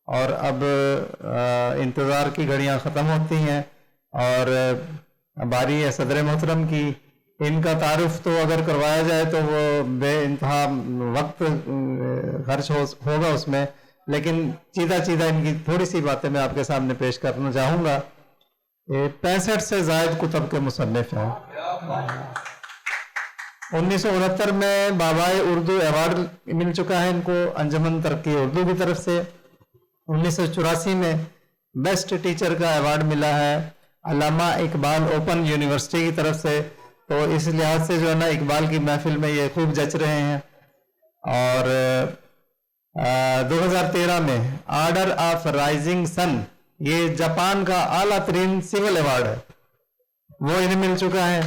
اور اب انتظار کی گھڑیاں ختم ہوتی ہیں اور باری ہے صدر محترم کی. ان کا تعارف تو اگر کروایا جائے تو وہ بے انتہا وقت خرچ ہوگا اس میں، لیکن چیدہ ان کی تھوڑی سی باتیں میں آپ کے سامنے پیش کرنا چاہوں گا. 65 سے زائد کتب کے مصنف ہیں. 1969 میں بابائے اردو ایوارڈ مل چکا ہے ان کو انجمن ترقی اردو کی طرف سے. 1984 میں بیسٹ ٹیچر کا ایوارڈ ملا ہے علامہ اقبال اوپن یونیورسٹی کی طرف سے. تو اس لحاظ سے جو ہے نا اقبال کی محفل میں یہ خوب جچ رہے ہیں. اور 2013 میں آرڈر آف رائزنگ سن، یہ جاپان کا اعلیٰ ترین سول ایوارڈ ہے، وہ انہیں مل چکا ہے.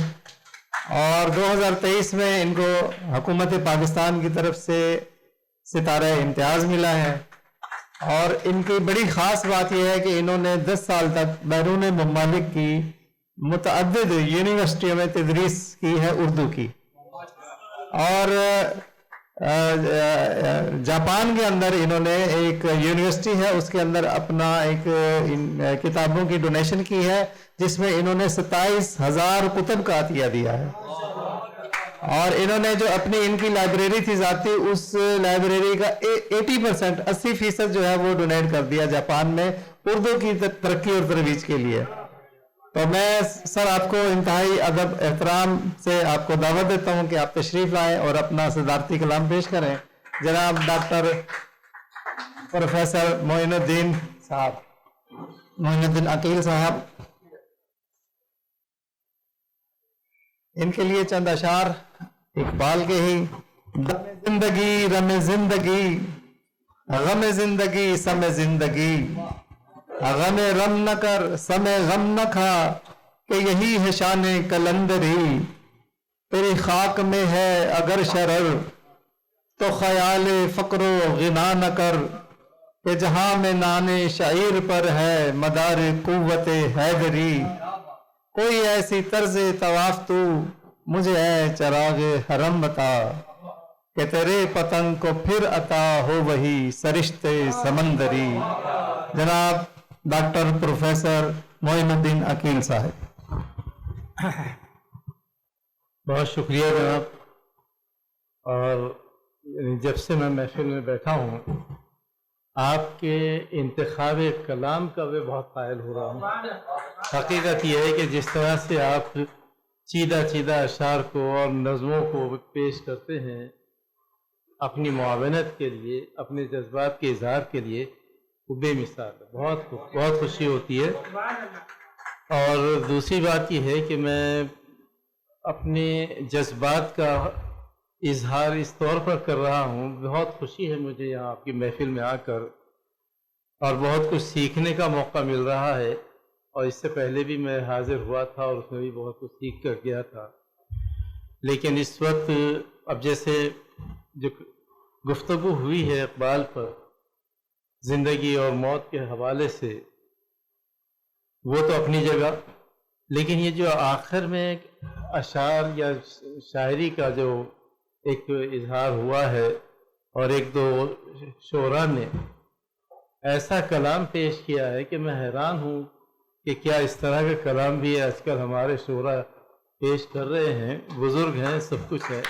اور 2023 میں ان کو حکومت پاکستان کی طرف سے ستارہ امتیاز ملا ہے. اور ان کی بڑی خاص بات یہ ہے کہ انہوں نے 10 سال تک بیرون ممالک کی متعدد یونیورسٹیوں میں تدریس کی ہے اردو کی. اور جاپان کے اندر انہوں نے ایک یونیورسٹی ہے، اس کے اندر اپنا ایک کتابوں کی ڈونیشن کی ہے، جس میں انہوں نے 27,000 کتب کا عطیہ دیا ہے. اور انہوں نے جو اپنی ان کی لائبریری تھی ذاتی، اس لائبریری کا 80% 80% جو ہے وہ ڈونیٹ کر دیا جاپان میں اردو کی ترقی اور ترویج کے لیے. تو میں سر آپ کو انتہائی ادب احترام سے آپ کو دعوت دیتا ہوں کہ آپ تشریف لائیں اور اپنا صدارتی کلام پیش کریں. جناب ڈاکٹر پروفیسر معین الدین عقیل صاحب، ان کے لیے چند اشعار اقبال کے ہی. دم زندگی رم زندگی، غم زندگی سم زندگی، غم رم نہ کر سم غم نہ کھا، کہ یہی ہے شان کلندری. تیری خاک میں ہے اگر شرر، تو خیال فقر و غنا نہ کر، کہ جہاں میں نانے شعیر پر ہے مدار قوت حیدری. کوئی ایسی طرز طواف تو مجھے اے چراغ حرم بتا، کہ تیرے پتنگ کو پھر عطا ہو وہی سرشت سمندری. جناب ڈاکٹر پروفیسر معین الدین عقیل صاحب. بہت شکریہ جناب. اور جب سے میں محفل میں بیٹھا ہوں آپ کے انتخاب کلام کا بھی بہت قائل ہو رہا ہوں. حقیقت یہ ہے کہ جس طرح سے آپ چیدہ اشعار کو اور نظموں کو پیش کرتے ہیں اپنی معاونت کے لیے، اپنے جذبات کے اظہار کے لیے، وہ بے مثال ہے. بہت خوشی ہوتی ہے. اور دوسری بات یہ ہے کہ میں اپنے جذبات کا اظہار اس طور پر کر رہا ہوں. بہت خوشی ہے مجھے یہاں آپ کی محفل میں آ کر، اور بہت کچھ سیکھنے کا موقع مل رہا ہے. اور اس سے پہلے بھی میں حاضر ہوا تھا اور اس میں بھی بہت کچھ سیکھ کر گیا تھا. لیکن اس وقت اب جیسے جو گفتگو ہوئی ہے اقبال پر زندگی اور موت کے حوالے سے، وہ تو اپنی جگہ، لیکن یہ جو آخر میں اشعار یا شاعری کا جو ایک اظہار ہوا ہے اور ایک دو شعراء نے ایسا کلام پیش کیا ہے کہ میں حیران ہوں کہ کیا اس طرح کا کلام بھی آج کل ہمارے شعراء پیش کر رہے ہیں. بزرگ ہیں، سب کچھ ہے،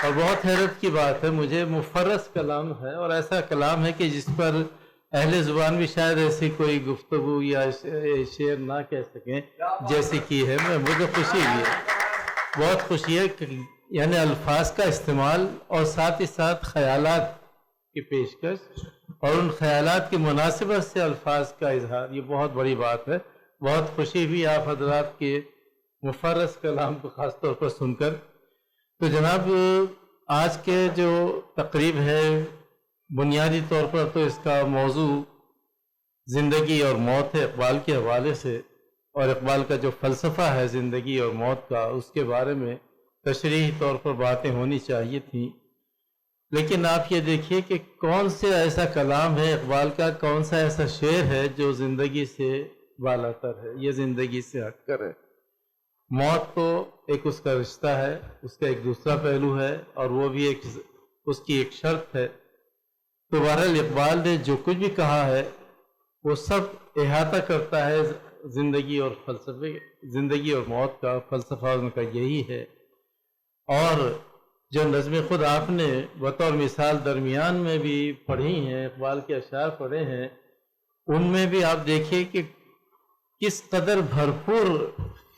اور بہت حیرت کی بات ہے. مجھے مفرس کلام ہے، اور ایسا کلام ہے کہ جس پر اہل زبان بھی شاید ایسی کوئی گفتگو یا شعر نہ کہہ سکیں جیسی کی ہے. مجھے خوشی ہوئی ہے، بہت خوشی ہے کہ یعنی الفاظ کا استعمال اور ساتھ ہی ساتھ خیالات کی پیشکش اور ان خیالات کی مناسبت سے الفاظ کا اظہار، یہ بہت بڑی بات ہے. بہت خوشی ہوئی آپ حضرات کے مفرس کلام کو خاص طور پر سن کر. تو جناب آج کے جو تقریب ہے بنیادی طور پر تو اس کا موضوع زندگی اور موت ہے اقبال کے حوالے سے، اور اقبال کا جو فلسفہ ہے زندگی اور موت کا، اس کے بارے میں تشریحی طور پر باتیں ہونی چاہیے تھیں. لیکن آپ یہ دیکھیے کہ کون سے ایسا کلام ہے اقبال کا، کون سا ایسا شعر ہے جو زندگی سے بالاتر ہے، یہ زندگی سے ہٹ کر ہے. موت تو ایک اس کا رشتہ ہے، اس کا ایک دوسرا پہلو ہے، اور وہ بھی اس کی ایک شرط ہے. تو بہرحال اقبال نے جو کچھ بھی کہا ہے وہ سب احاطہ کرتا ہے زندگی اور فلسفے، زندگی اور موت کا فلسفہ ان کا یہی ہے۔ اور جو نظمیں خود آپ نے بطور مثال درمیان میں بھی پڑھی ہیں، اقبال کے اشعار پڑھے ہیں، ان میں بھی آپ دیکھیے کہ کس قدر بھرپور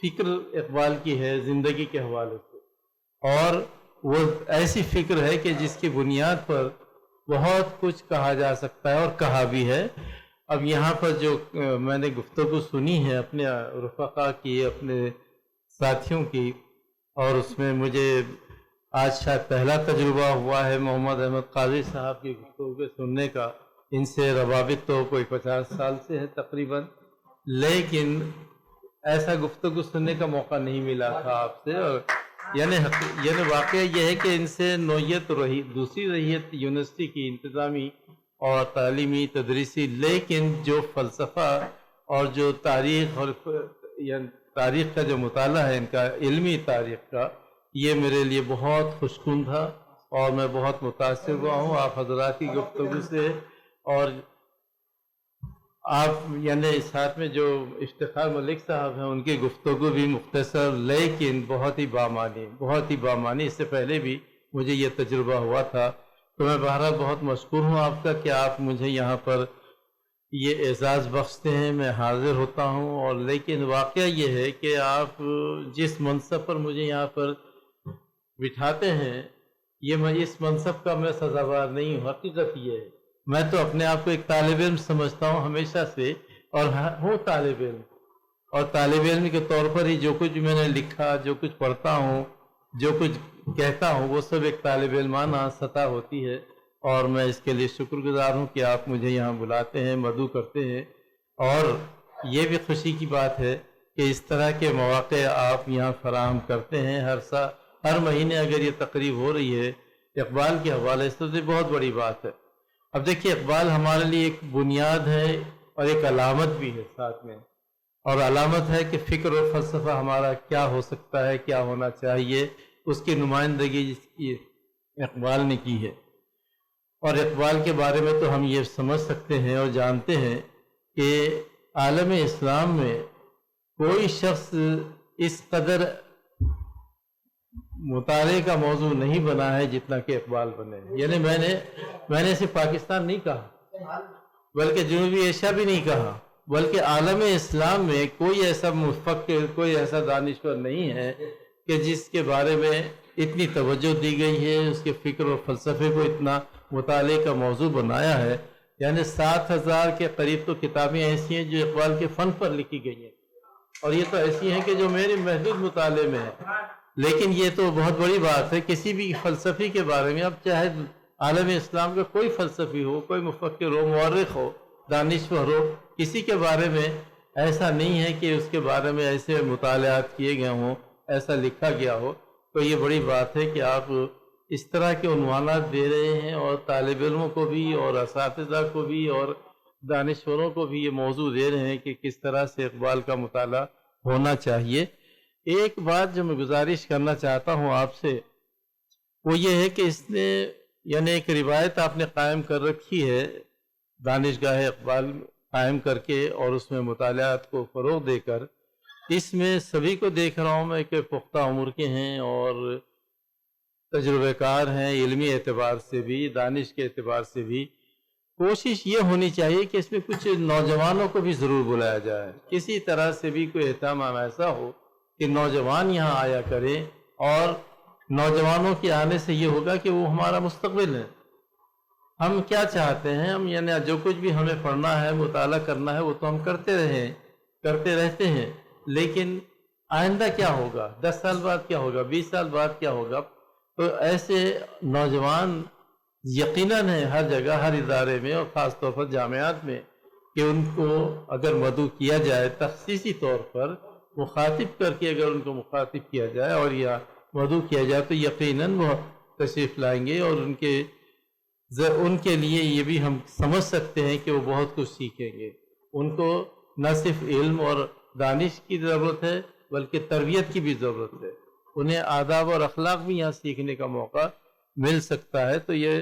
فکر اقبال کی ہے زندگی کے حوالے سے، اور وہ ایسی فکر ہے کہ جس کی بنیاد پر بہت کچھ کہا جا سکتا ہے اور کہا بھی ہے۔ اب یہاں پر جو میں نے گفتگو سنی ہے اپنے رفقا کی، اپنے ساتھیوں کی، اور اس میں مجھے آج شاید پہلا تجربہ ہوا ہے محمد احمد قاضی صاحب کی گفتگو سننے کا۔ ان سے روابط تو کوئی 50 سال سے ہے تقریباً، لیکن ایسا گفتگو سننے کا موقع نہیں ملا تھا آپ سے۔ اور یعنی واقعہ یہ ہے کہ ان سے نوعیت رہی، دوسری رہیت یونیورسٹی کی انتظامی اور تعلیمی تدریسی، لیکن جو فلسفہ اور جو تاریخ اور یعنی تاریخ کا جو مطالعہ ہے ان کا، علمی تاریخ کا، یہ میرے لیے بہت خوشکن تھا اور میں بہت متاثر ہوا ہوں آپ حضرات کی گفتگو سے۔ اور آپ یعنی ساتھ میں جو افتخار ملک صاحب ہیں، ان کی گفتگو بھی مختصر لیکن بہت ہی بامعنی، اس سے پہلے بھی مجھے یہ تجربہ ہوا تھا۔ تو میں بہرحال بہت مشکور ہوں آپ کا کہ آپ مجھے یہاں پر یہ اعزاز بخشتے ہیں، میں حاضر ہوتا ہوں۔ اور لیکن واقعہ یہ ہے کہ آپ جس منصب پر مجھے یہاں پر بٹھاتے ہیں، یہ میں اس منصب کا میں سزاوار نہیں ہوں۔ حقیقت یہ ہے، میں تو اپنے آپ کو ایک طالب علم سمجھتا ہوں ہمیشہ سے، اور ہوں طالب علم، اور طالب علم کے طور پر ہی جو کچھ میں نے لکھا، جو کچھ پڑھتا ہوں، جو کچھ کہتا ہوں، وہ سب ایک طالب علمانہ سطح ہوتی ہے۔ اور میں اس کے لیے شکر گزار ہوں کہ آپ مجھے یہاں بلاتے ہیں، مدعو کرتے ہیں۔ اور یہ بھی خوشی کی بات ہے کہ اس طرح کے مواقع آپ یہاں فراہم کرتے ہیں۔ ہر مہینے اگر یہ تقریب ہو رہی ہے اقبال کے حوالے سے، تو یہ بہت بڑی بات ہے۔ اب دیکھیے، اقبال ہمارے لیے ایک بنیاد ہے اور ایک علامت بھی ہے ساتھ میں، اور علامت ہے کہ فکر و فلسفہ ہمارا کیا ہو سکتا ہے، کیا ہونا چاہیے، اس کی نمائندگی جس کی اقبال نے کی ہے۔ اور اقبال کے بارے میں تو ہم یہ سمجھ سکتے ہیں اور جانتے ہیں کہ عالم اسلام میں کوئی شخص اس قدر مطالعے کا موضوع نہیں بنا ہے جتنا کہ اقبال بنے۔ یعنی میں نے صرف پاکستان نہیں کہا، بلکہ جنوبی ایشیا بھی نہیں کہا، بلکہ عالم اسلام میں کوئی ایسا مفکر، کوئی ایسا دانشور نہیں ہے کہ جس کے بارے میں اتنی توجہ دی گئی ہے، اس کے فکر و فلسفے کو اتنا مطالعے کا موضوع بنایا ہے۔ یعنی 7000 کے قریب تو کتابیں ایسی ہیں جو اقبال کے فن پر لکھی گئی ہیں، اور یہ تو ایسی ہیں کہ جو میرے محدود مطالعے میں ہے۔ لیکن یہ تو بہت بڑی بات ہے، کسی بھی فلسفی کے بارے میں، اب چاہے عالم اسلام کا کوئی فلسفی ہو، کوئی مفکر ہو، مورخ ہو، دانشور ہو، کسی کے بارے میں ایسا نہیں ہے کہ اس کے بارے میں ایسے مطالعات کیے گئے ہوں، ایسا لکھا گیا ہو۔ تو یہ بڑی بات ہے کہ آپ اس طرح کے عنوانات دے رہے ہیں، اور طالب علموں کو بھی اور اساتذہ کو بھی اور دانشوروں کو بھی یہ موضوع دے رہے ہیں کہ کس طرح سے اقبال کا مطالعہ ہونا چاہیے۔ ایک بات جو میں گزارش کرنا چاہتا ہوں آپ سے، وہ یہ ہے کہ اس نے یعنی ایک روایت آپ نے قائم کر رکھی ہے، دانشگاہ اقبال قائم کر کے اور اس میں مطالعات کو فروغ دے کر۔ اس میں سبھی کو دیکھ رہا ہوں میں کہ پختہ عمر کے ہیں اور تجربہ کار ہیں، علمی اعتبار سے بھی، دانش کے اعتبار سے بھی۔ کوشش یہ ہونی چاہیے کہ اس میں کچھ نوجوانوں کو بھی ضرور بلایا جائے، کسی طرح سے بھی کوئی اہتمام ایسا ہو کہ نوجوان یہاں آیا کریں، اور نوجوانوں کے آنے سے یہ ہوگا کہ وہ ہمارا مستقبل ہے۔ ہم کیا چاہتے ہیں، ہم یعنی جو کچھ بھی ہمیں پڑھنا ہے، مطالعہ کرنا ہے، وہ تو ہم کرتے رہتے ہیں، لیکن آئندہ کیا ہوگا، 10 سال بعد کیا ہوگا، 20 سال بعد کیا ہوگا؟ تو ایسے نوجوان یقیناً ہے ہر جگہ، ہر ادارے میں، اور خاص طور پر جامعات میں، کہ ان کو اگر مدعو کیا جائے تخصیصی طور پر مخاطب کر کے، اگر ان کو مخاطب کیا جائے اور یا مدعو کیا جائے، تو یقیناً وہ تشریف لائیں گے، اور ان کے لیے یہ بھی ہم سمجھ سکتے ہیں کہ وہ بہت کچھ سیکھیں گے۔ ان کو نہ صرف علم اور دانش کی ضرورت ہے، بلکہ تربیت کی بھی ضرورت ہے۔ انہیں آداب اور اخلاق بھی یہاں سیکھنے کا موقع مل سکتا ہے۔ تو یہ